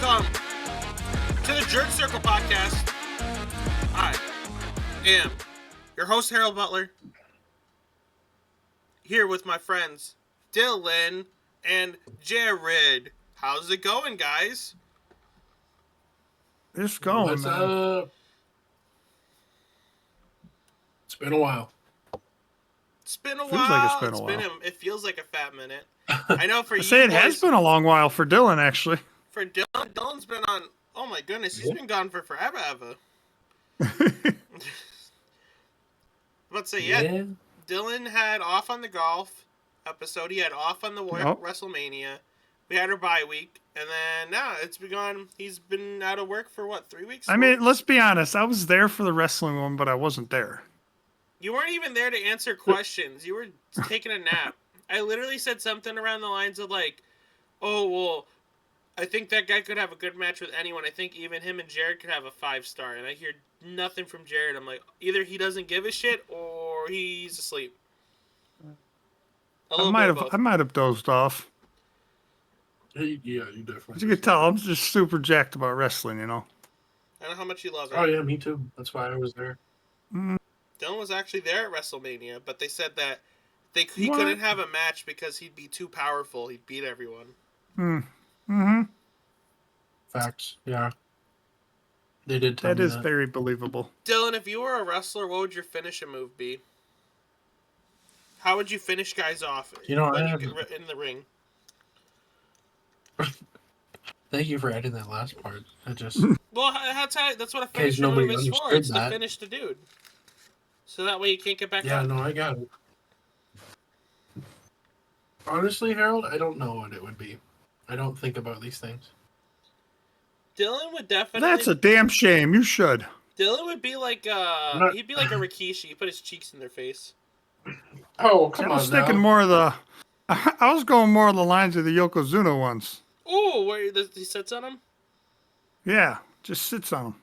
Welcome to the Jerk Circle podcast. I am your host, Harold Butler, here with my friends Dylan and Jared. How's it going, guys? It's going, What's man. up? It's been a while. It's been a Feels while. like it's been a while. It feels like a fat minute. I know for I you say it boys, has been a long while for Dylan, actually. For Dylan's been on. Oh my goodness, he's been gone for forever. Let's say yeah. Dylan had off on the golf episode. He had off on the WrestleMania. We had our bye week, and then now it's been gone. He's been out of work for what, 3 weeks? I mean, let's be honest. I was there for the wrestling one, but I wasn't there. You weren't even there to answer questions. You were taking a nap. I literally said something around the lines of like, "Oh well, I think that guy could have a good match with anyone. I think even him and Jared could have a 5-star." And I hear nothing from Jared. I'm like, either he doesn't give a shit or he's asleep. I might have dozed off. Yeah, you definitely. As you can tell, I'm just super jacked about wrestling, you know. I know how much you love it. Oh yeah, me too. That's why I was there. Dylan was actually there at WrestleMania, but they said that he couldn't have a match because he'd be too powerful. He'd beat everyone. Mm-hmm. Facts. Yeah. They did tell me That is very believable. Dylan, if you were a wrestler, what would your finishing move be? How would you finish guys off? You know, in the ring. Thank you for adding that last part. I just well, that's what a finishing move is for. It's to finish the dude, so that way you can't get back. Yeah, up. no, I got it. Honestly, Harold, I don't know what it would be. I don't think about these things. Dylan would definitely. That's a damn shame. You should. Dylan would be like he'd be like a Rikishi. He put his cheeks in their face. Oh, come on! I was thinking more of the. I was going more of the lines of the Yokozuna ones. Oh, where he sits on him? Yeah, just sits on him.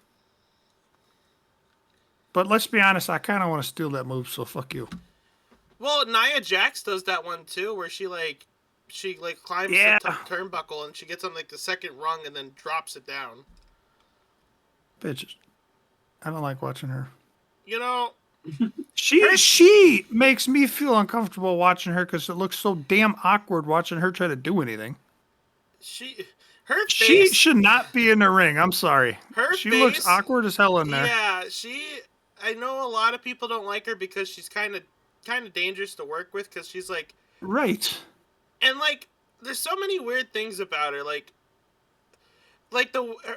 But let's be honest, I kind of want to steal that move, so fuck you. Well, Nia Jax does that one too, where she climbs the turnbuckle and she gets on like the second rung and then drops it down. Bitches. I don't like watching her. You know, she makes me feel uncomfortable watching her because it looks so damn awkward watching her try to do anything. She should not be in the ring. I'm sorry. She looks awkward as hell in there. Yeah, I know a lot of people don't like her because she's kind of dangerous to work with because she's like right. And like, there's so many weird things about her. Like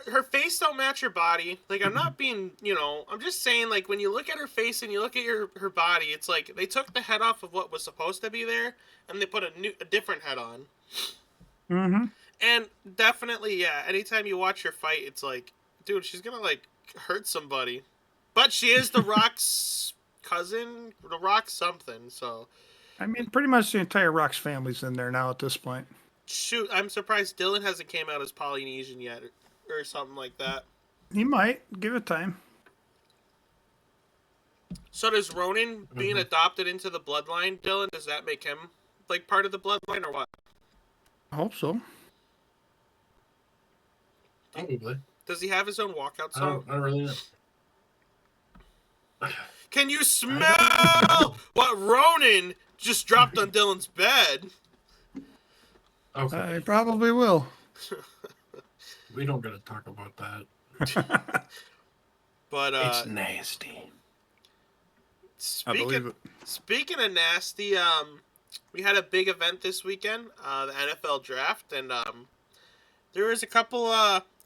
her face don't match her body. Like, I'm not being, I'm just saying, like, when you look at her face and you look at her body, it's like they took the head off of what was supposed to be there and they put a different head on. Mm-hmm. And definitely, yeah, anytime you watch her fight, it's like, dude, she's gonna, like, hurt somebody. But she is The Rock's cousin, The Rock something, so. I mean, pretty much the entire Rock's family's in there now at this point. Shoot, I'm surprised Dylan hasn't came out as Polynesian yet, or something like that. He might. Give it time. So does Ronan being adopted into the bloodline, Dylan, does that make him, like, part of the bloodline, or what? I hope so. Probably. Does he have his own walkout song? I don't really know. Can you smell what Ronan just dropped on Dylan's bed? Okay. I probably will. We don't gotta talk about that. But it's nasty. Speaking of nasty, we had a big event this weekend, the NFL draft, and there was a couple.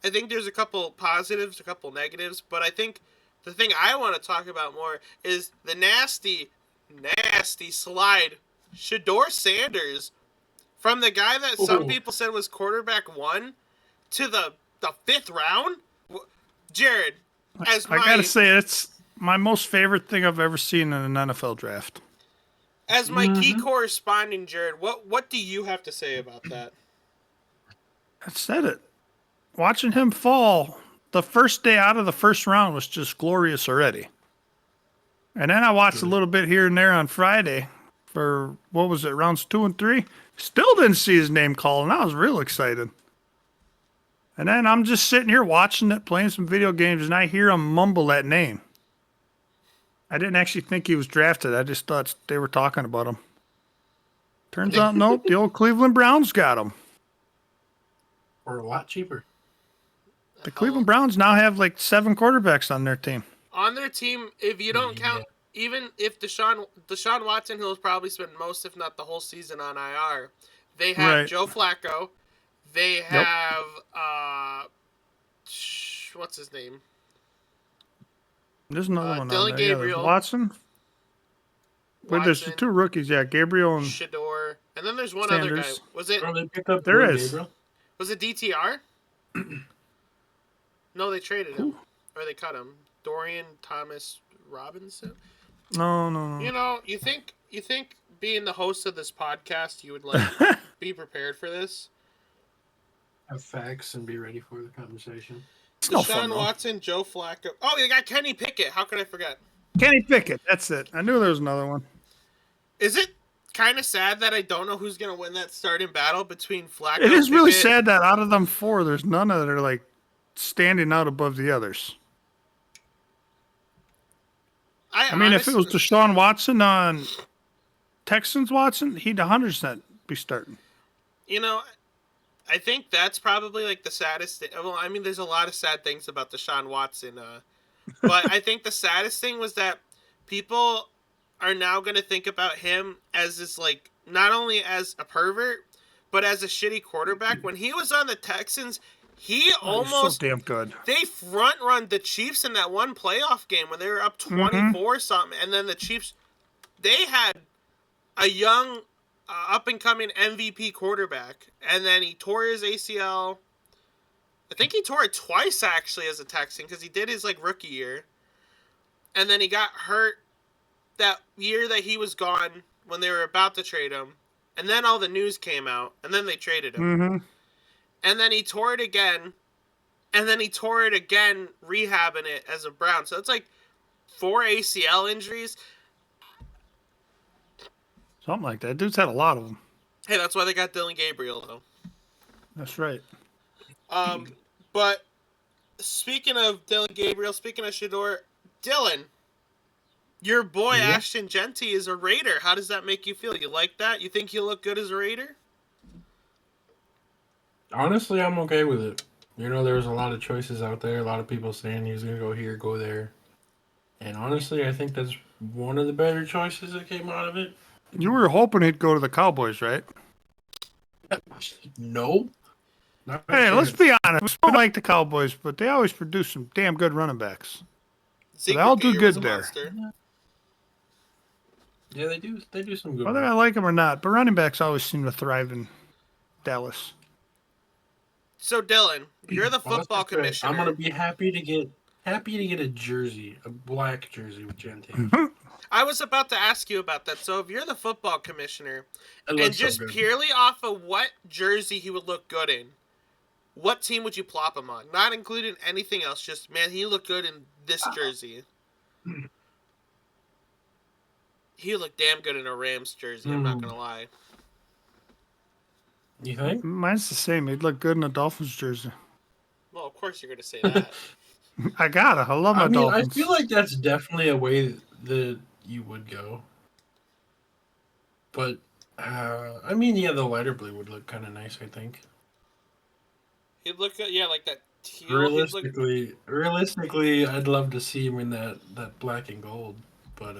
I think there's a couple positives, a couple negatives, but I think the thing I want to talk about more is the nasty slide. Shedeur Sanders, from the guy that some people said was quarterback 1 to the 5th round. Jared, I gotta say, it's my most favorite thing I've ever seen in an NFL draft. As my key correspondent, Jared, what do you have to say about that? I said it. Watching him fall the first day out of the first round was just glorious already. And then I watched a little bit here and there on Friday for, what was it, rounds 2 and 3? Still didn't see his name called, and I was real excited. And then I'm just sitting here watching it, playing some video games, and I hear him mumble that name. I didn't actually think he was drafted. I just thought they were talking about him. Turns out, nope, the old Cleveland Browns got him. Or a lot cheaper. The Cleveland Browns now have like 7 quarterbacks on their team. On their team, if you don't count, even if Deshaun Watson, who will probably spend most, if not the whole season on IR, they have Joe Flacco. They have, what's his name? There's another one Dylan on there. Gabriel. Yeah, Watson. Wait, there's 2 rookies. Yeah, Gabriel and Shedeur. And then there's one Sanders. other guy. Was it? Oh, they picked up there Dylan is. Gabriel? Was it DTR? No, they traded him. Or they cut him. Dorian Thomas Robinson? No. You know, you think being the host of this podcast, you would like be prepared for this? Have facts and be ready for the conversation. It's no fun, Deshaun Watson, Joe Flacco. Oh, you got Kenny Pickett. How could I forget? Kenny Pickett. That's it. I knew there was another one. Is it kind of sad that I don't know who's going to win that starting battle between Flacco? It is really Pickett? sad that out of them 4, there's none that are like standing out above the others. I mean, if it was Deshaun Watson on Texans Watson, he'd 100% be starting. You know, I think that's probably like the saddest thing. Well, I mean, there's a lot of sad things about Deshaun Watson. But I think the saddest thing was that people are now going to think about him as this, like, not only as a pervert, but as a shitty quarterback. When he was on the Texans, he almost so damn good. They front run the Chiefs in that one playoff game when they were up 24 something, and then the Chiefs, they had a young, up and coming MVP quarterback, and then he tore his ACL. I think he tore it twice actually as a Texan because he did his like rookie year, and then he got hurt that year that he was gone when they were about to trade him, and then all the news came out, and then they traded him. And then he tore it again. And then he tore it again, rehabbing it as a Brown. So it's like 4 ACL injuries. Something like that. Dude's had a lot of them. Hey, that's why they got Dylan Gabriel, though. That's right. But speaking of Dylan Gabriel, speaking of Shedeur, Dylan, your boy Ashton Genty is a Raider. How does that make you feel? You like that? You think he'll look good as a Raider? Honestly, I'm okay with it. You know, there's a lot of choices out there. A lot of people saying he was going to go here, go there. And honestly, I think that's one of the better choices that came out of it. You were hoping he'd go to the Cowboys, right? No. Hey, let's be honest. We don't like the Cowboys, but they always produce some damn good running backs. So they all do good there. Yeah, they do. They do some good. Whether I like them or not, but running backs always seem to thrive in Dallas. So Dylan, you're the football commissioner. I'm gonna be happy to get a jersey, a black jersey with Genty. I was about to ask you about that. So if you're the football commissioner, and just purely off of what jersey he would look good in, what team would you plop him on? Not including anything else. Just, man, he looked good in this jersey. He looked damn good in a Rams jersey. I'm not gonna lie. You think? Mine's the same. He'd look good in a Dolphins jersey. Well, of course you're gonna say that. I love my Dolphins. I feel like that's definitely a way that you would go. But, the lighter blue would look kind of nice, I think. He'd look good, yeah, like that teal. Realistically, I'd love to see him in that black and gold. But,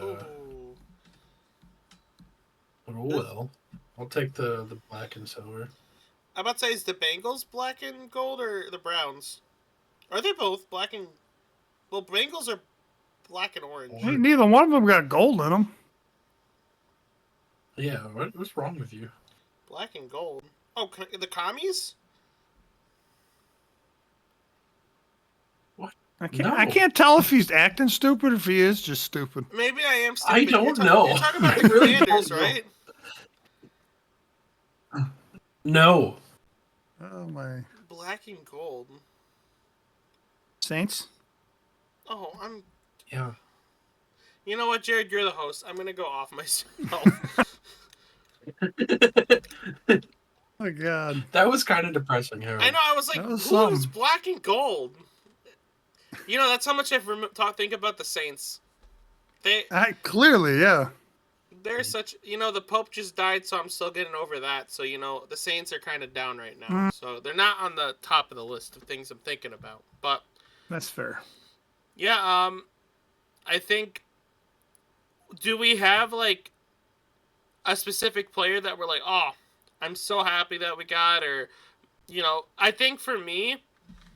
well. I'll take the black and silver. I'm about to say, is the Bengals black and gold or the Browns? Are they both black and... Well, Bengals are black and orange. Hey, neither one of them got gold in them. Yeah, what's wrong with you? Black and gold. Oh, the commies? What? I can't tell if he's acting stupid or if he is just stupid. Maybe I am stupid. I don't know. You're talking about the Commanders, right? No. Oh, my. Black and gold. Saints? Oh, Yeah. You know what, Jared? You're the host. I'm going to go off myself. Oh my God. That was kind of depressing, I Harold. know. I was like, That was who is something. black and gold? You know, that's how much I've think about the Saints. Clearly, yeah. They're such. You know, the Pope just died, so I'm still getting over that. So you know, the Saints are kind of down right now. Mm, So they're not on the top of the list of things I'm thinking about. But that's fair. yeah, I think. Do we have like a specific player that we're like, oh, I'm so happy that we got, or you know, I think for me,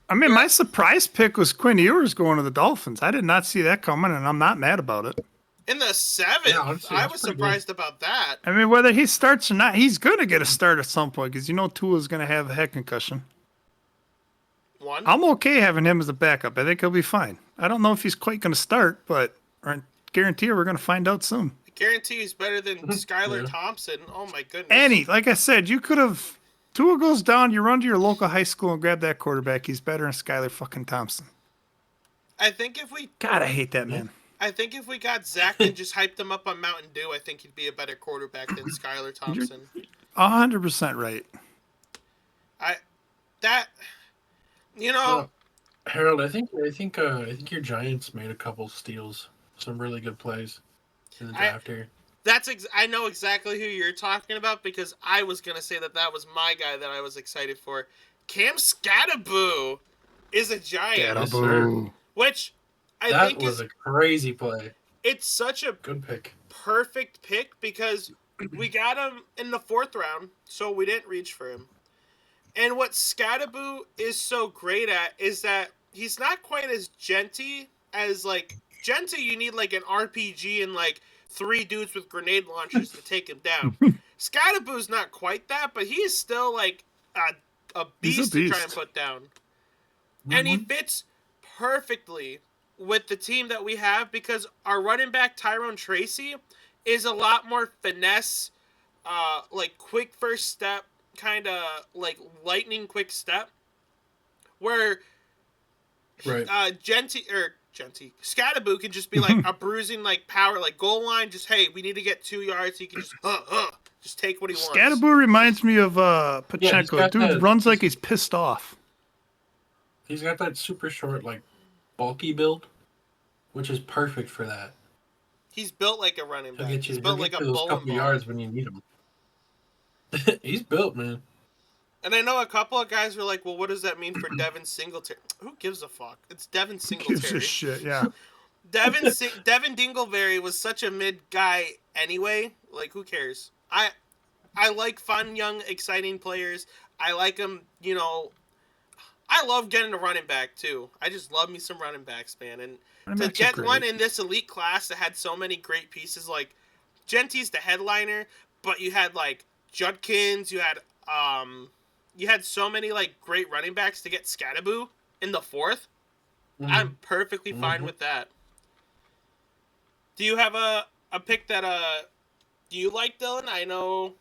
I mean, my surprise pick was Quinn Ewers going to the Dolphins. I did not see that coming, and I'm not mad about it. in the Yeah, 7th, honestly, I that's was pretty good. surprised about that. I mean, whether he starts or not, he's going to get a start at some point because you know Tua's going to have a head concussion. One, I'm okay having him as a backup. I think he'll be fine. I don't know if he's quite going to start, but I guarantee you we're going to find out soon. I guarantee he's better than Skylar Yeah. Thompson. Oh my goodness. Annie, like I said, you could have. Tua goes down, you run to your local high school and grab that quarterback. He's better than Skylar fucking Thompson. I think if we, God, I hate that man. I think if we got Zach and just hyped him up on Mountain Dew, I think he'd be a better quarterback than Skylar Thompson. 100% right. That, you know, Harold, I think your Giants made a couple steals, some really good plays in the draft here. I know exactly who you're talking about because I was gonna say that was my guy that I was excited for. Cam Scatterboo is a Giant, Yes, sir. which I That think was is a crazy play. it's such a Good pick. perfect pick because we got him in the 4th round, so we didn't reach for him. And what Scatterboo is so great at is that he's not quite as genty as like genty. You need like an RPG and like 3 dudes with grenade launchers to take him down. Scatterboo's not quite that, but he is still like a beast to try and put down. Mm-hmm. And he fits perfectly with the team that we have because our running back Tyrone Tracy is a lot more finesse, like quick first step, kind of like lightning quick step, where Scatterboo can just be like a bruising like power like goal line. Just hey, we need to get 2 yards. He can just take what he wants. Scatterboo reminds me of Pacheco. Yeah, Dude runs like he's pissed off. He's got that super short, like bulky build, which is perfect for that. He's built like a running back. He's He'll built get like a those bowling couple ball. yards when you need him. He's built, man. And I know a couple of guys were like, well, what does that mean for Devin Singletary? Who gives a fuck? It's Devin Singletary. Gives a shit, yeah. Devin Dingleberry was such a mid guy anyway. Like, who cares? I like fun, young, exciting players. I like them, you know. I love getting a running back, too. I just love me some running backs, man. And to get one in this elite class that had so many great pieces, like, Genty's the headliner, but you had, like, Judkins, you had so many like great running backs to get Scatterboo in the 4th. Mm-hmm. I'm perfectly fine with that. Do you have a pick that do you like, Dylan? I know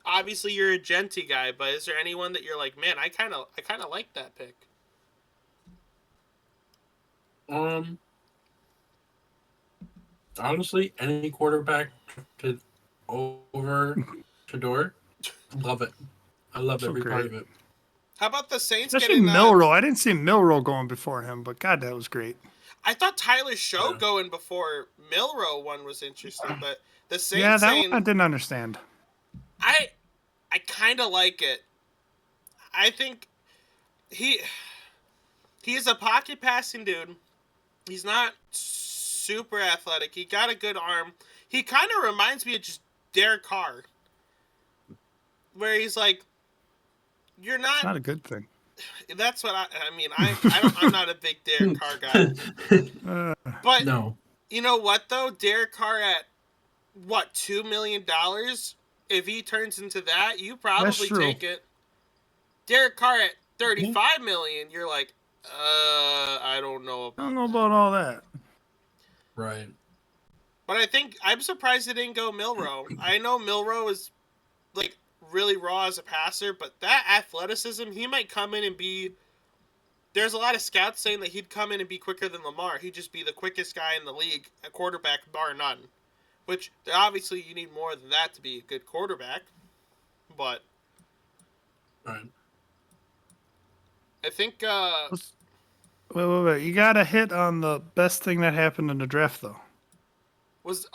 obviously you're a Genty guy, but is there anyone that you're like, man, I kind of like that pick? Honestly, any quarterback over Shedeur, love it. I love every part of it. How about the Saints Especially getting Milroe? I didn't see Milroe going before him, but God, that was great. I thought Tyler Show going before Milroe one was interesting, but the Saints one I didn't understand. I kind of like it. I think he is a pocket passing dude. He's not super athletic. He got a good arm. He kind of reminds me of just Derek Carr, where he's like, you're not. It's not a good thing. That's what I mean. I'm not a big Derek Carr guy. But no. You know what though? Derek Carr at what, $2 million? If he turns into that, you probably take it. Derek Carr at $35 million, you're like, I don't know. I don't know about all that. Right. But I think I'm surprised they didn't go Milroe. I know Milroe is like really raw as a passer, but that athleticism, he might come in and be. There's a lot of scouts saying that he'd come in and be quicker than Lamar. He'd just be the quickest guy in the league, a quarterback bar none. Which obviously you need more than that to be a good quarterback. But Right. I think Wait. You got to hit on the best thing that happened in the draft, though. was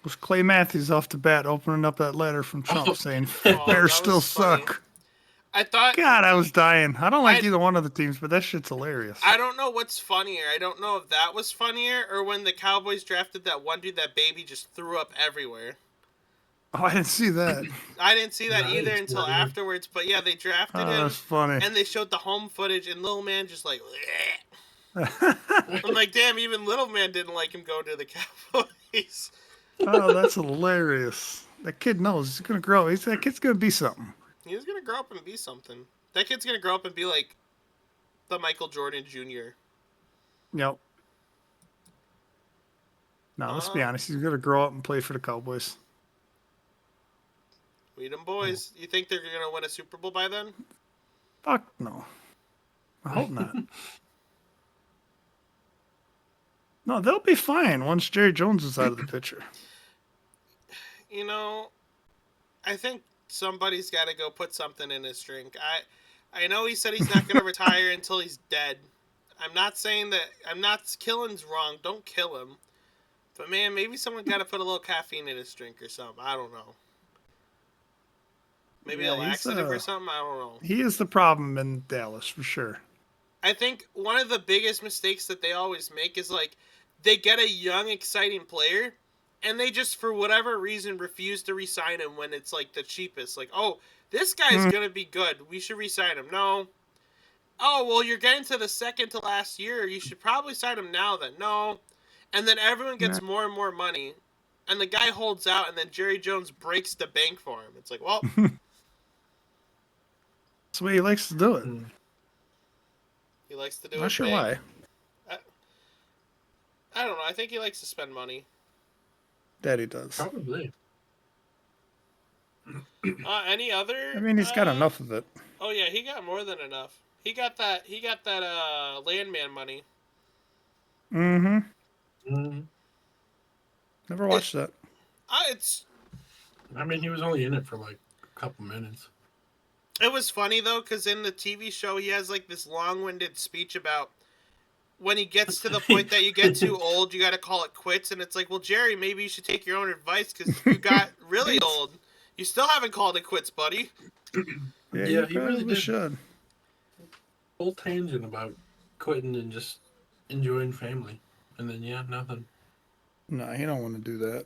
Was Clay Matthews off the bat opening up that letter from Trump saying Oh, Bears that still was funny. suck? I thought God, I was dying. I don't like I- either one of the teams, but that shit's hilarious. I don't know what's funnier. I don't know if that was funnier or when the Cowboys drafted that one dude that baby just threw up everywhere. Oh, I didn't see that. I didn't see that Nice, either until buddy. afterwards. But yeah, they drafted Oh, him that's funny. and they showed the home footage and little man just like. I'm like, damn, even little man didn't like him go to the Cowboys. Oh, that's hilarious. That kid knows he's gonna grow. That kid's gonna be something. He's gonna grow up and be something. That kid's gonna grow up and be like the Michael Jordan Jr. Yep. No, let's be honest. He's gonna grow up and play for the Cowboys. We them boys. You think they're gonna win a Super Bowl by then? Fuck no. I hope not. No, they'll be fine once Jerry Jones is out of the picture. You know, I think somebody's got to go put something in his drink. I know he said he's not going to retire until he's dead. I'm not saying that. Killing's wrong. Don't kill him. But man, maybe someone got to put a little caffeine in his drink or something. I don't know. Maybe a laxative or something. I don't know. He is the problem in Dallas for sure. I think one of the biggest mistakes that they always make is like they get a young, exciting player, and they just, for whatever reason, refuse to re-sign him when it's like the cheapest. Like, oh, this guy's gonna be good. We should re-sign him. No. Oh, well, you're getting to the second to last year. You should probably sign him now then. No. And then everyone gets more and more money, and the guy holds out, and then Jerry Jones breaks the bank for him. It's like, well. That's the way he likes to do it. He likes to do it. Not sure why. I don't know. I think he likes to spend money. Daddy does. Probably. Any other? I mean, he's got enough of it. Oh yeah, he got more than enough. He got that landman money. Mm-hmm. Never watched that. I mean, he was only in it for like a couple minutes. It was funny though, because in the TV show, he has like this long-winded speech about when he gets to the point that you get too old, you got to call it quits. And it's like, well, Jerry, maybe you should take your own advice because you got really old. You still haven't called it quits, buddy. Yeah, he really should. Whole tangent about quitting and just enjoying family, and then nothing. No, he don't want to do that.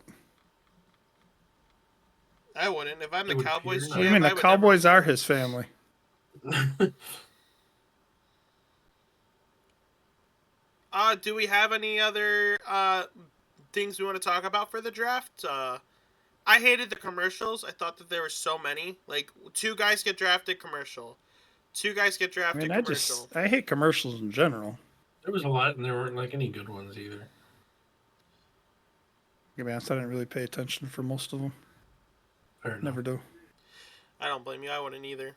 I wouldn't. If I'm the Cowboys GM, I mean, the Cowboys are his family. Do we have any other things we want to talk about for the draft? I hated the commercials. I thought that there were so many. Like, 2 guys get drafted, commercial. 2 guys get drafted, commercial. I hate commercials in general. There was a lot, and there weren't like any good ones either. I mean, I didn't really pay attention for most of them. Never do. I don't blame you. I wouldn't either.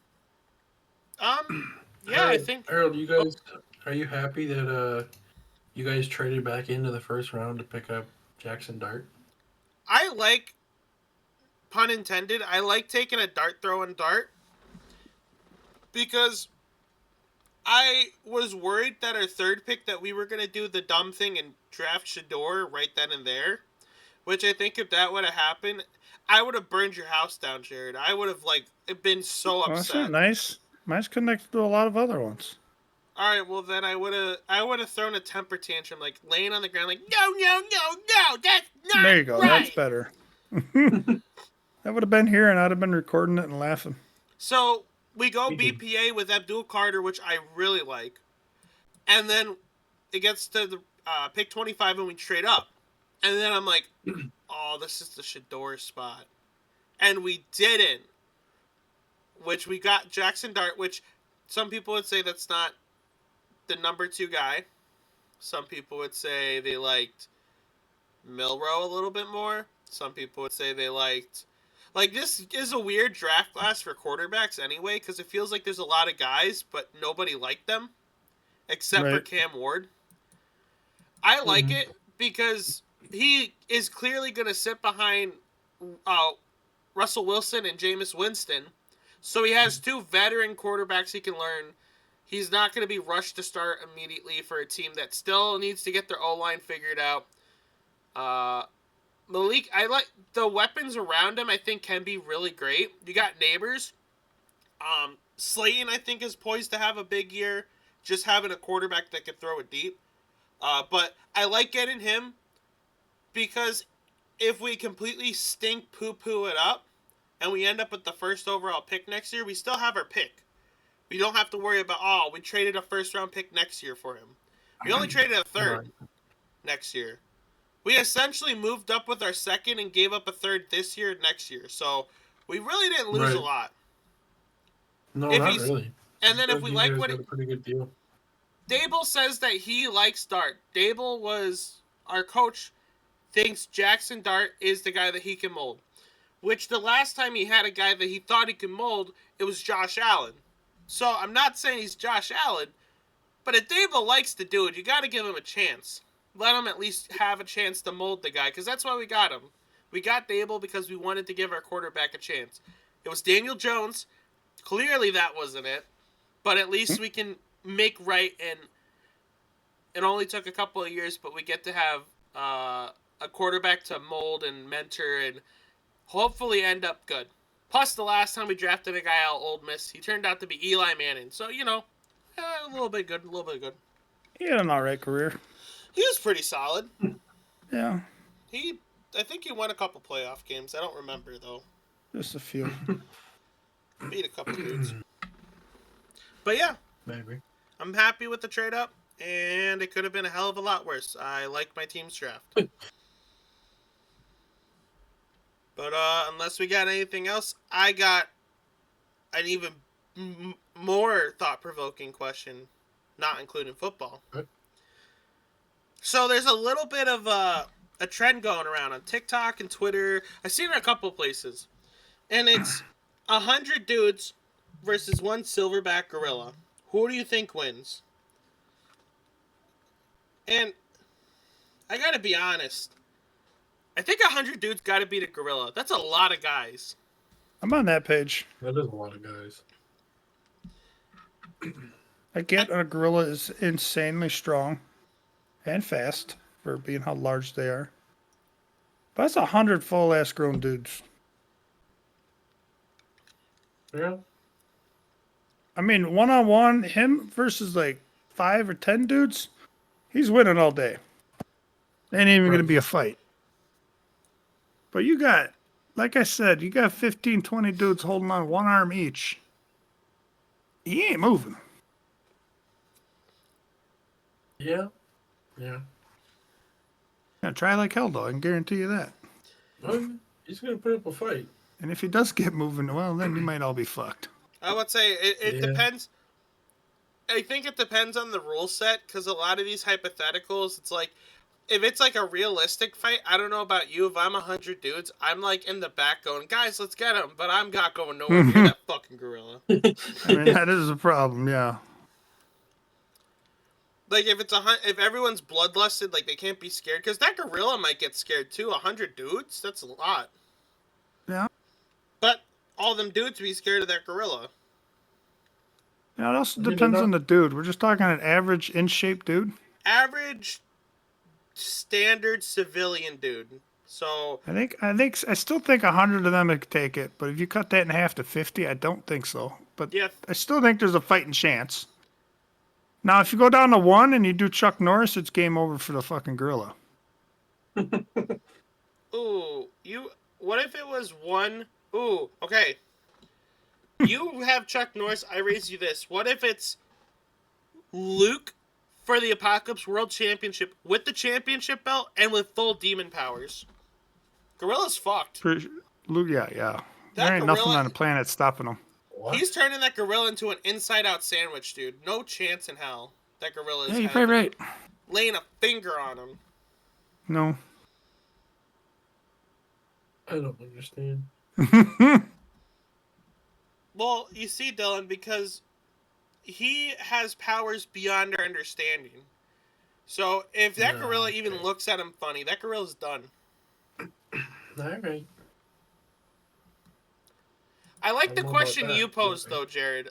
I think. Harold, you guys, are you happy that you guys traded back into the first round to pick up Jackson Dart? I like, pun intended, I like taking a throwing dart because I was worried that our third pick that we were going to do the dumb thing and draft Shedeur right then and there, which I think if that would have happened, I would have burned your house down, Jared. I would have been so upset. That's not nice. Mine's connected to a lot of other ones. All right, well then I would have thrown a temper tantrum, like laying on the ground, like no, that's not. There you go. Right. That's better. That would have been here, and I'd have been recording it and laughing. So we go BPA with Abdul Carter, which I really like, and then it gets to the pick 25, and we trade up, and then I'm like, oh, this is the Shedeur spot, and we didn't. Which we got Jackson Dart, which some people would say that's not the number 2 guy. Some people would say they liked Milroe a little bit more. Some people would say they liked... Like, this is a weird draft class for quarterbacks anyway, because it feels like there's a lot of guys, but nobody liked them, except for Cam Ward. I like it because he is clearly going to sit behind Russell Wilson and Jameis Winston. So he has 2 veteran quarterbacks he can learn. He's not going to be rushed to start immediately for a team that still needs to get their O-line figured out. Malik, I like the weapons around him. I think can be really great. You got Neighbors. Slayton, I think, is poised to have a big year. Just having a quarterback that can throw it deep. But I like getting him because if we completely stink poo-poo it up and we end up with the first overall pick next year, we still have our pick. We don't have to worry about, we traded a first-round pick next year for him. We only traded a third next year. We essentially moved up with our second and gave up a third this year and next year. So we really didn't lose a lot. No, not really. And then if we like what a pretty good deal. Dable says that he likes Dart. Dable was our coach, thinks Jackson Dart is the guy that he can mold. Which the last time he had a guy that he thought he could mold, it was Josh Allen. So I'm not saying he's Josh Allen, but if Dable likes the dude, you got to give him a chance. Let him at least have a chance to mold the guy, because that's why we got him. We got Dable because we wanted to give our quarterback a chance. It was Daniel Jones. Clearly that wasn't it. But at least we can make right, and it only took a couple of years, but we get to have a quarterback to mold and mentor and hopefully end up good. Plus, the last time we drafted a guy out of Ole Miss, he turned out to be Eli Manning. So, a little bit good, He had an all right career. He was pretty solid. Yeah. I think he won a couple playoff games. I don't remember, though. Just a few. Beat a couple dudes. But yeah. Maybe. I'm happy with the trade up, and it could have been a hell of a lot worse. I like my team's draft. But unless we got anything else, I got an even more thought-provoking question, not including football. Okay. So there's a little bit of a trend going around on TikTok and Twitter. I've seen it a couple places. And it's 100 dudes versus 1 silverback gorilla. Who do you think wins? And I gotta be honest. I think 100 dudes gotta beat a gorilla. That's a lot of guys. I'm on that page. That is a lot of guys. I get a gorilla is insanely strong and fast for being how large they are. But that's 100 full-ass grown dudes. Yeah. I mean, one-on-one, him versus like 5 or 10 dudes, he's winning all day. Ain't even going to be a fight. But you got, like I said, you got 15, 20 dudes holding on one arm each. He ain't moving. Yeah. Yeah. Yeah, try like hell, though. I can guarantee you that. Well, he's going to put up a fight. And if he does get moving, well, then you might all be fucked. I would say it depends. I think it depends on the rule set, because a lot of these hypotheticals, it's like, if it's like a realistic fight, I don't know about you, if I'm 100 dudes, I'm like in the back going, guys, let's get him, but I'm not going nowhere near that fucking gorilla. I mean, that is a problem, yeah. Like, if everyone's bloodlusted, like, they can't be scared, because that gorilla might get scared, too. 100 dudes? That's a lot. Yeah. But all them dudes be scared of that gorilla. Yeah, it also depends on the dude. We're just talking an average in-shape dude? Average, standard civilian dude. So I still think 100 of them could take it, but if you cut that in half to 50, I don't think so. But yeah. I still think there's a fighting chance. Now, if you go down to 1 and you do Chuck Norris, it's game over for the fucking gorilla. Ooh, what if it was 1? Ooh, okay. You have Chuck Norris, I raise you this. What if it's Luke for the Apocalypse World Championship with the championship belt and with full demon powers? Gorilla's fucked. Luke, yeah. There ain't nothing on the planet stopping him. What? He's turning that gorilla into an inside-out sandwich, dude. No chance in hell that gorilla's Yeah, you're probably right. laying a finger on him. No. I don't understand. Well, you see, Dylan, because he has powers beyond our understanding. So if that gorilla even looks at him funny, that gorilla's done. All right. I like I the don't know about question that. you posed though, Jared.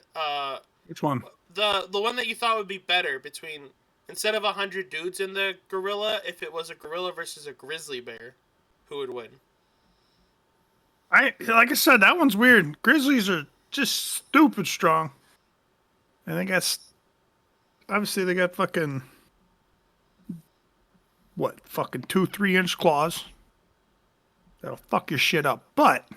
Which one? The one that you thought would be better between instead of 100 dudes in the gorilla, if it was a gorilla versus a grizzly bear, who would win? Like I said, that one's weird. Grizzlies are just stupid strong. I think that's obviously they got fucking 2-3 inch claws. That'll fuck your shit up. But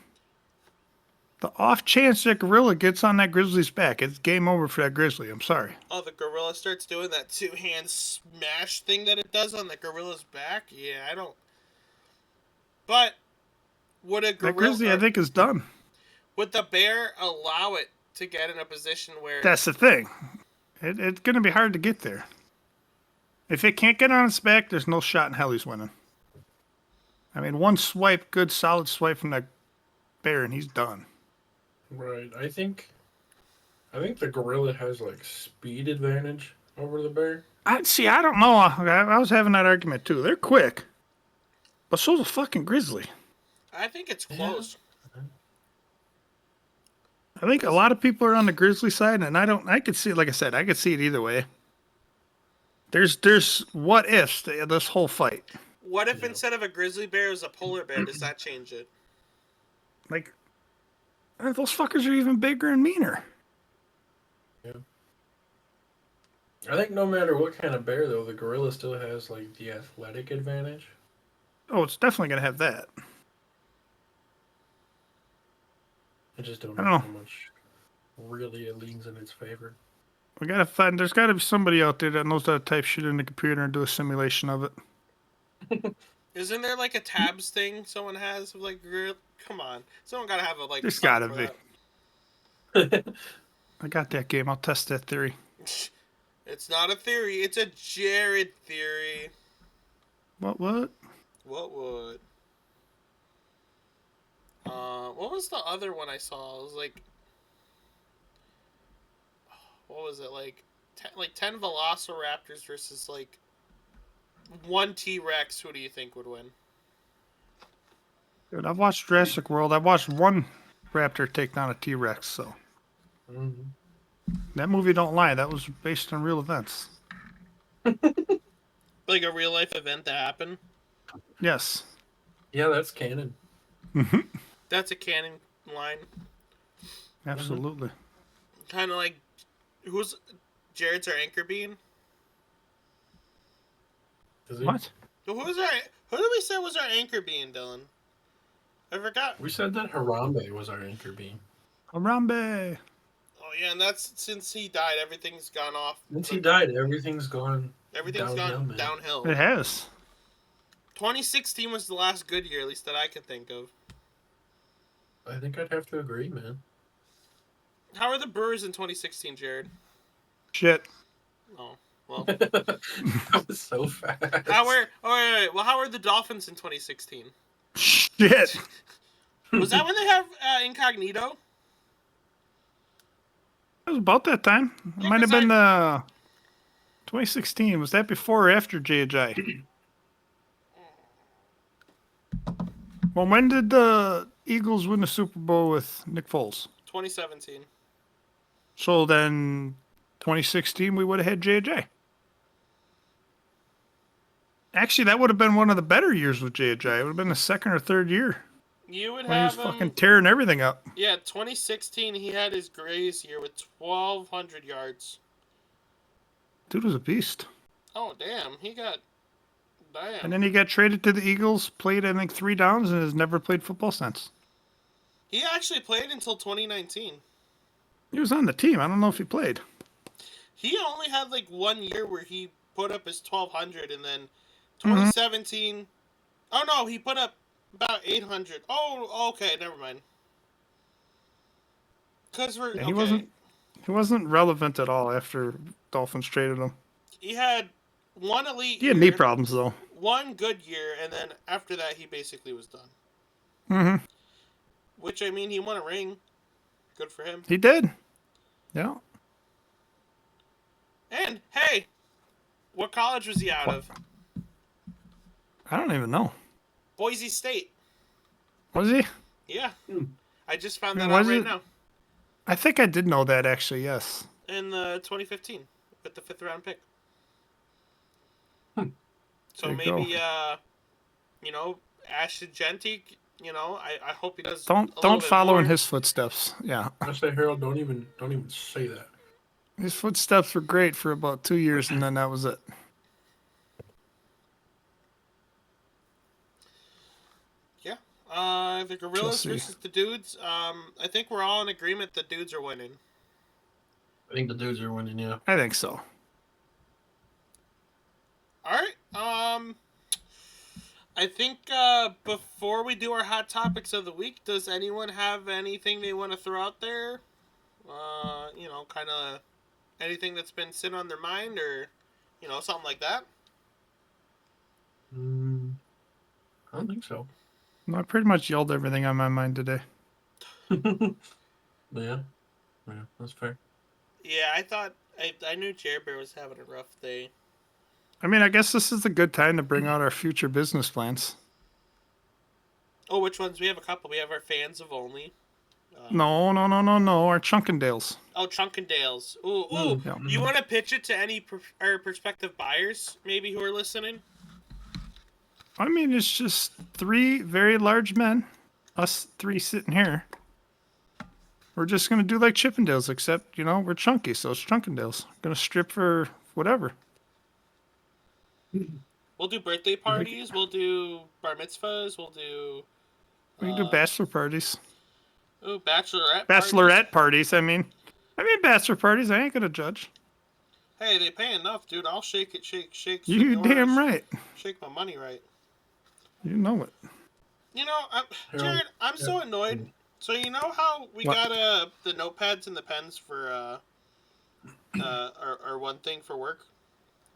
the off chance that gorilla gets on that grizzly's back, it's game over for that grizzly. I'm sorry. Oh, the gorilla starts doing that two-hand smash thing that it does on the gorilla's back? Yeah, I don't... But would a gorilla... That grizzly, I think, is done. Would the bear allow it to get in a position where... That's the thing. It's going to be hard to get there. If it can't get on its back, there's no shot in hell he's winning. I mean, one swipe, good solid swipe from that bear, and he's done. Right. I think the gorilla has like speed advantage over the bear. I don't know. I was having that argument too. They're quick, but so's a fucking grizzly. I think it's close. I think a lot of people are on the grizzly side, and I could see, like I said, I could see it either way. There's what ifs to this whole fight. What if instead of a grizzly bear, it was a polar bear? Does that change it? Like, those fuckers are even bigger and meaner. Yeah. I think no matter what kind of bear, though, the gorilla still has like the athletic advantage. Oh, it's definitely gonna have that. I just don't I know don't how much really it leans in its favor. We gotta find. There's gotta be somebody out there that knows how to type shit in the computer and do a simulation of it. Isn't there like a tabs thing someone has of like gorilla? Come on, someone gotta have a like. There's gotta be. I got that game. I'll test that theory. It's not a theory. It's a Jared theory. What? What would? What was the other one I saw? It was like, what was it like? 10 Velociraptors versus like 1 T-Rex. Who do you think would win? Dude, I've watched Jurassic World. I've watched one raptor take down a T-Rex. So that movie don't lie. That was based on real events. Like a real life event that happened. Yes. Yeah, that's canon. That's a canon line. Absolutely. Kind of like, who's Jared's our anchor bean? Is he? What? Who did we say was our anchor bean, Dylan? I forgot. We said that Harambe was our anchor bean. Harambe. Oh yeah, and that's since he died. Everything's gone off. Since he died, everything's gone. Everything's downhill, gone man. downhill. It has. 2016 was the last good year, at least that I could think of. I think I'd have to agree, man. How are the Brewers in 2016, Jared? Shit. Oh, well. That was so fast. Wait. Well, how are the Dolphins in 2016? Shit. Was that when they have Incognito? It was about that time. It Yeah, might have 'cause been 2016. Was that before or after J.J.? Well, when did the Eagles win the Super Bowl with Nick Foles? 2017. So then 2016, we would have had J.J. Actually, that would have been one of the better years with J.J. It would have been the second or third year. You would When he was have him. fucking tearing everything up. Yeah, 2016, he had his greatest year with 1,200 yards. Dude was a beast. Oh, damn. Damn. And then he got traded to the Eagles, played, I think, 3 downs, and has never played football since. He actually played until 2019. He was on the team. I don't know if he played. He only had like 1 year where he put up his 1,200, and then 2017. Oh no, he put up about 800. Oh, okay, never mind. Because we're Yeah, okay. he wasn't relevant at all after Dolphins traded him. He had one elite. He had knee problems though. One good year, and then after that, he basically was done. Mm-hmm. Which, I mean, he won a ring. Good for him. He did. Yeah. And hey, what college was he out of? I don't even know. Boise State. Was he? Yeah. I just found I mean, that out was right it- now. I think I did know that, actually, yes. in the 2015 with the 5th round pick. So There you maybe, go. you know, Ashton Genty, you know, I hope he does Don't a little don't bit follow in more. his footsteps. Yeah. I say, Harold, don't even say that. His footsteps were great for about 2 years, and then that was it. Yeah. The Shall Gorillas see. versus the Dudes. I think we're all in agreement the Dudes are winning. I think the dudes are winning, yeah. I think so. All right. I think before we do our hot topics of the week, does anyone have anything they want to throw out there? You know, kind of anything that's been sitting on their mind, or you know, something like that. I don't think so. No, I pretty much yelled everything on my mind today. Yeah, that's fair. Yeah, I thought I knew Jerry Bear was having a rough day. I mean, I guess this is a good time to bring out our future business plans. Oh, which ones? We have a couple. We have our fans of only. No. Our Chunkendales. Oh, Chunkendales. Ooh. Yeah. You want to pitch it to any our prospective buyers, maybe, who are listening? I mean, it's just 3 very large men, us 3 sitting here. We're just gonna do like Chippendales, except we're chunky, so it's Chunkendales. Gonna strip for whatever. We'll do birthday parties. We'll do bar mitzvahs. We'll do. We can do bachelor parties. Ooh, bachelorette Bachelorette parties. I mean bachelor parties. I ain't gonna judge. Hey, they pay enough, dude. I'll shake it, shake. You senores. damn right. Shake my money right. You know it. You know, Jared, I'm so annoyed. So you know how we got the notepads and the pens for our one thing for work?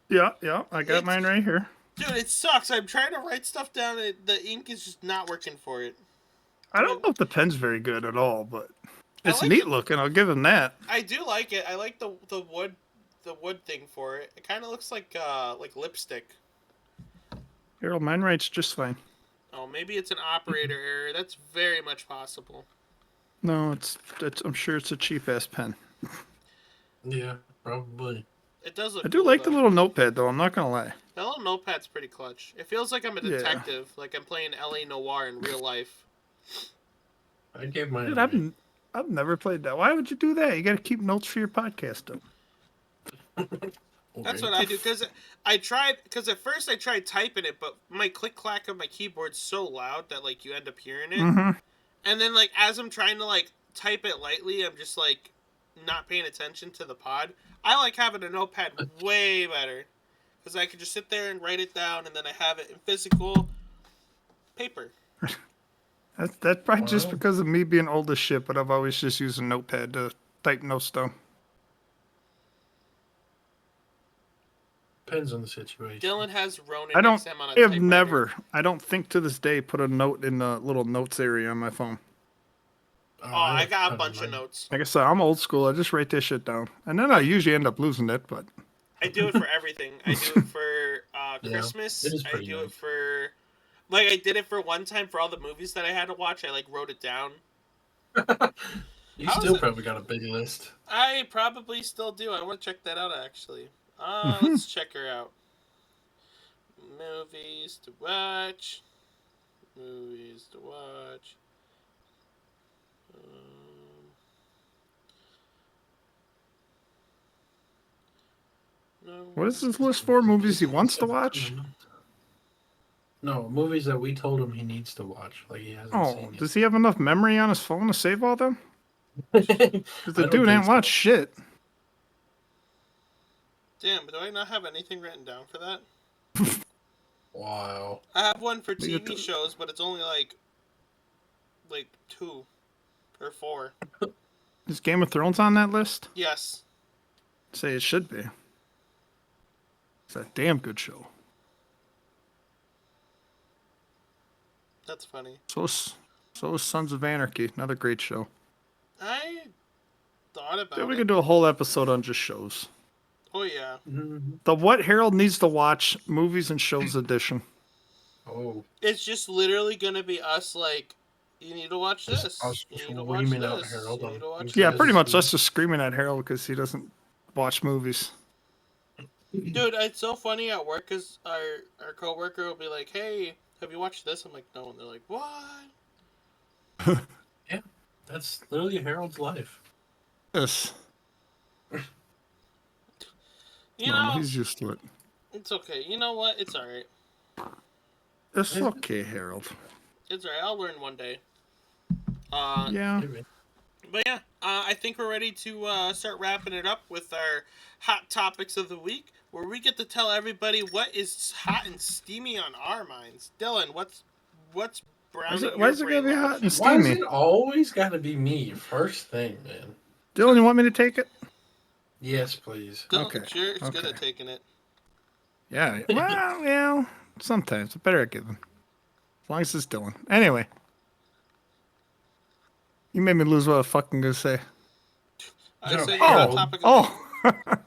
Yeah. I got mine right here. Dude, it sucks. I'm trying to write stuff down and the ink is just not working for it. I don't know if the pen's very good at all, but it's like neat looking. I'll give him that. I do like it. I like the wood thing for it. It kind of looks like lipstick. Harold, mine writes just fine. Oh, maybe it's an operator error. That's very much possible. No, it's I'm sure it's a cheap ass pen. Yeah, probably. It does look. I do cool, like though. the little notepad though. I'm not gonna lie. That little notepad's pretty clutch. It feels like I'm a detective, like I'm playing L.A. Noire in real life. I gave mine. Dude, I've never played that. Why would you do that? You got to keep notes for your podcast, though. That's what I do, because at first I tried typing it, but my click clack of my keyboard's so loud that like you end up hearing it. Mm-hmm. And then like as I'm trying to like type it lightly, I'm just like not paying attention to the pod. I like having a notepad way better, because I can just sit there and write it down, and then I have it in physical paper. That's probably just because of me being old as shit, but I've always just used a notepad to type notes down. Depends on the situation. Dylan has Ronin. I don't. XM on a I have typewriter. never. I don't think to this day put a note in the little notes area on my phone. Oh, I got a bunch of notes. Like I said, I'm old school. I just write this shit down, and then I usually end up losing it. But I do it for everything. I do it for Christmas. I do it for. Like, I did it for one time for all the movies that I had to watch. I, like, wrote it down. You still probably got a big list. I probably still do. I want to check that out, actually. Let's check her out. Movies to watch. Movies to watch. what is this list for? Movies he wants to watch? No, movies that we told him he needs to watch. Like he hasn't seen yet. Does he have enough memory on his phone to save all them? Because the dude ain't watched shit. Damn, do I not have anything written down for that? Wow. I have one for TV shows, but it's only like 2 or 4. Is Game of Thrones on that list? Yes. I'd say it should be. It's a damn good show. That's funny. So is Sons of Anarchy, another great show. I thought about it. We could do a whole episode on just shows. Oh, yeah. The What Harold Needs to Watch Movies and Shows edition. Oh. It's just literally going to be us, like, You need to watch Just this. us You need to watch screaming out this. Harold You on need to watch Yeah, this. pretty much us just screaming at Harold because he doesn't watch movies. Dude, it's so funny at work because our coworker will be like, "Hey, have you watched this?" I'm like, "No," and they're like, "What?" Yeah, that's literally Harold's life. Yes. You No, know, he's used to it. it's okay. You know what? It's all right. It's okay, Harold. It's all right. I'll learn one day. Yeah. Maybe. But yeah, I think we're ready to start wrapping it up with our hot topics of the week, where we get to tell everybody what is hot and steamy on our minds. Dylan, what's browning Why your is it brain gonna be hot large? and Why is steamy? it always got to be me first thing, man? Dylan, you want me to take it? Yes, please. Okay, Dylan's good okay. at taking it. Yeah. Well, yeah. Sometimes. Better at giving. As long as it's Dylan. Anyway. You made me lose what I was fucking gonna say. I No, said your hot Harold. topic of the week.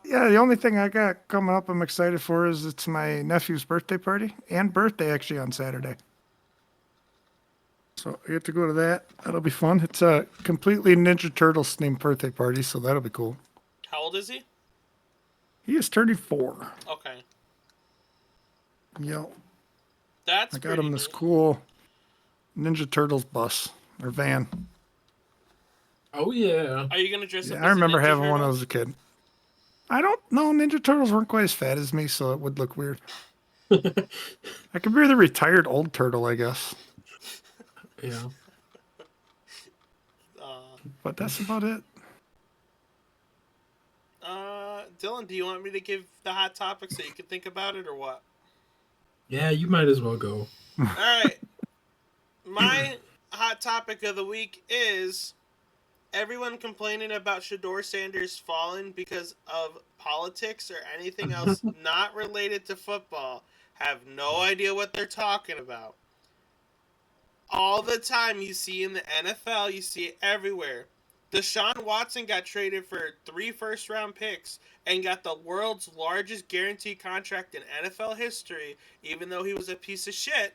Yeah, the only thing I got coming up I'm excited for is it's my nephew's birthday party and birthday actually on Saturday. So I get to go to that. That'll be fun. It's a completely Ninja Turtles themed birthday party, so that'll be cool. How old is he? He is 34. Okay, Yep. that's I got pretty him this neat. cool Ninja Turtles bus or van. Oh yeah. Are you gonna dress Yeah, up? I as a remember Ninja having one Turtle? as a kid. I don't know. Ninja Turtles weren't quite as fat as me, so it would look weird. I could be the retired old turtle, I guess. Yeah. Uh, But that's about it. Dylan, do you want me to give the hot topic so you can think about it, or what? Yeah, you might as well go. All right. My hot topic of the week is everyone complaining about Shedeur Sanders falling because of politics or anything else not related to football have no idea what they're talking about. All the time you see in the NFL, you see it everywhere. Deshaun Watson got traded for 3 first-round picks and got the world's largest guaranteed contract in NFL history, even though he was a piece of shit,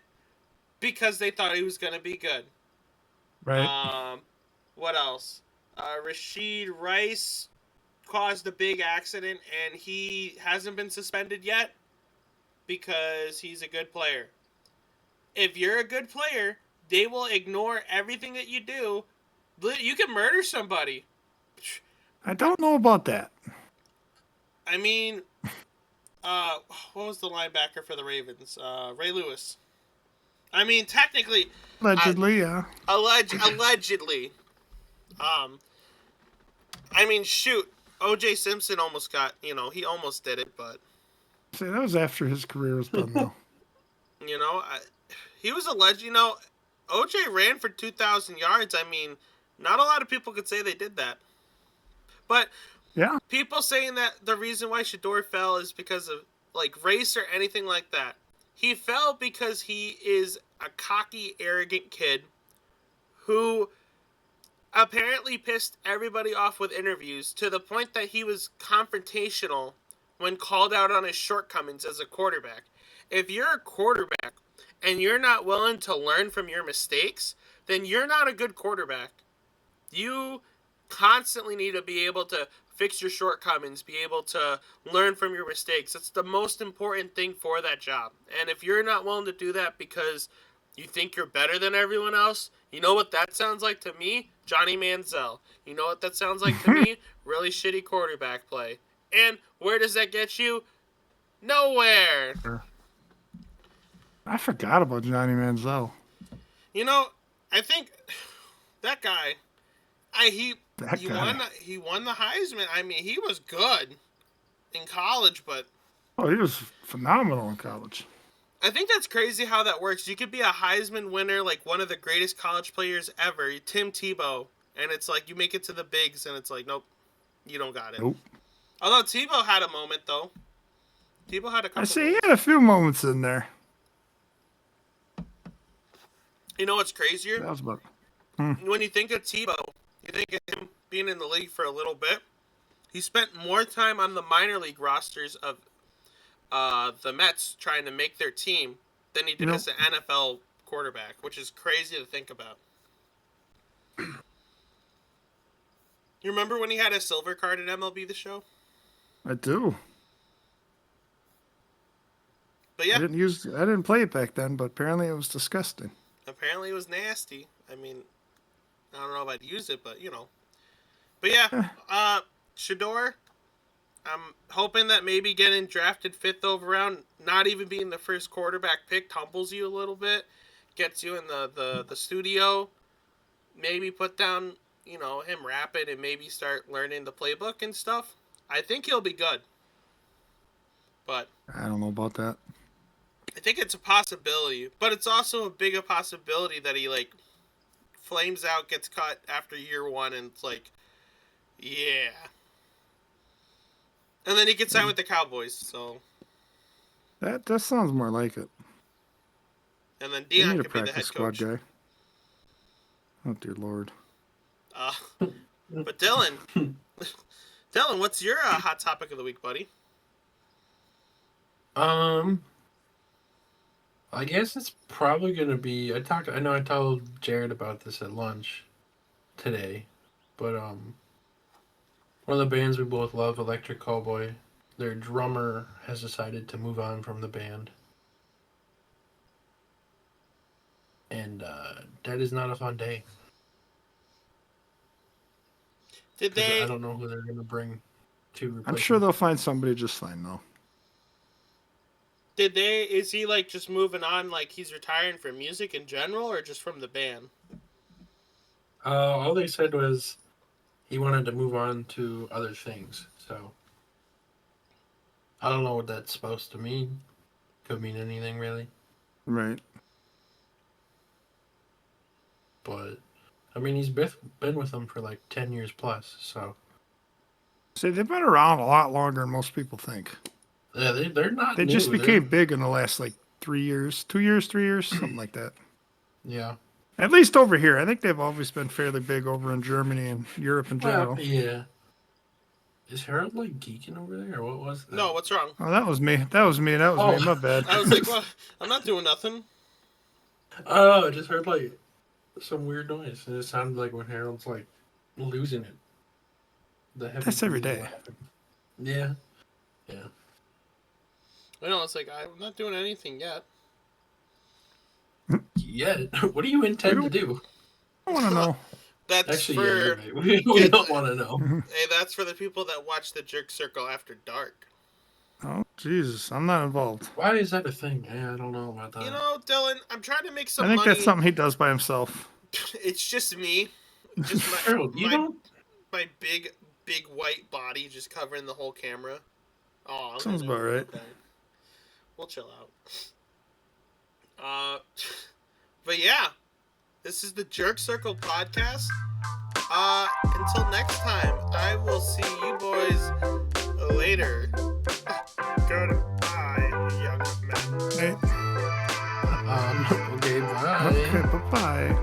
because they thought he was going to be good. Right. What else? Rashid Rice caused a big accident, and he hasn't been suspended yet because he's a good player. If you're a good player, they will ignore everything that you do. You can murder somebody. I don't know about that. I mean, what was the linebacker for the Ravens? Ray Lewis. I mean, technically, Allegedly, yeah. allegedly. I mean, shoot, O.J. Simpson almost got, he almost did it, but, See, that was after his career was done, though. he was alleged, O.J. ran for 2,000 yards. I mean, not a lot of people could say they did that. But Yeah. people saying that the reason why Shedeur fell is because of, race or anything like that. He fell because he is a cocky, arrogant kid who apparently pissed everybody off with interviews to the point that he was confrontational when called out on his shortcomings as a quarterback. If you're a quarterback and you're not willing to learn from your mistakes, then you're not a good quarterback. You constantly need to be able to fix your shortcomings, be able to learn from your mistakes. It's the most important thing for that job. And if you're not willing to do that because you think you're better than everyone else, you know what that sounds like to me? Johnny Manziel. You know what that sounds like to me? Really shitty quarterback play. And where does that get you? Nowhere. Sure. I forgot about Johnny Manziel. I think that guy, he won the Heisman. I mean, he was good in college, but Oh, he was phenomenal in college. I think that's crazy how that works. You could be a Heisman winner, like one of the greatest college players ever, Tim Tebow, and it's like you make it to the bigs, and it's like, nope, you don't got it. Nope. Although Tebow had a moment, though. Tebow had a couple I see he moments. had a few moments in there. You know what's crazier? That was about When you think of Tebow, you think of him being in the league for a little bit. He spent more time on the minor league rosters of the Mets trying to make their team than he did as an NFL quarterback, which is crazy to think about. You remember when he had a silver card in MLB The Show? I do. But yeah, I didn't play it back then, but apparently it was disgusting. apparently it was nasty. I mean, I don't know if I'd use it, but you know. But yeah, Shedeur, I'm hoping that maybe getting drafted 5th overall, not even being the first quarterback pick, humbles you a little bit, gets you in the studio, maybe put down, him rapping and maybe start learning the playbook and stuff. I think he'll be good. But I don't know about that. I think it's a possibility, but it's also a big possibility that he flames out, gets cut after year 1, and it's yeah. And then he gets signed with the Cowboys, so. That sounds more like it. And then They Dion need a could be the head practice squad coach. guy. Oh dear Lord. But Dylan, what's your hot topic of the week, buddy? I guess it's probably gonna be. I know I told Jared about this at lunch today, but one of the bands we both love, Electric Callboy, their drummer has decided to move on from the band, and that is not a fun day. Did they? I don't know who they're gonna bring to replace I'm sure him. they'll find somebody just fine though. Did they? Is he just moving on? He's retiring from music in general, or just from the band? All they said was he wanted to move on to other things. So I don't know what that's supposed to mean. Could mean anything really. Right. But I mean, he's been with them for 10 years plus. So See, they've been around a lot longer than most people think. yeah, they're not. They new. just became big in the last 3 years, 2 years, 3 years, something like that. Yeah. At least over here. I think they've always been fairly big over in Germany and Europe in general. Well, yeah. Is Harold geeking over there, or what was that? No, what's wrong? Oh, that was me. That was me. My bad. I was well, I'm not doing nothing. Oh, I just heard some weird noise, and it sounded like when Harold's losing it. That's every day. Yeah. Yeah. I know, it's I'm not doing anything yet. Yet? What do you intend to do? I want to know. That's Actually, for yeah, you're right. We don't want to know. hey, that's for the people that watch the Jerk Circle after dark. Oh, Jesus. I'm not involved. Why is that a thing? Yeah, I don't know about that. Dylan, I'm trying to make some I think money. that's something he does by himself. It's just me. Just Harold, my big white body just covering the whole camera. Oh, Sounds about right. Okay. We'll chill out. But yeah, this is the Jerk Circle podcast. Until next time, I will see you boys later. Goodbye, young men. Hey. Okay, bye. Okay, bye-bye.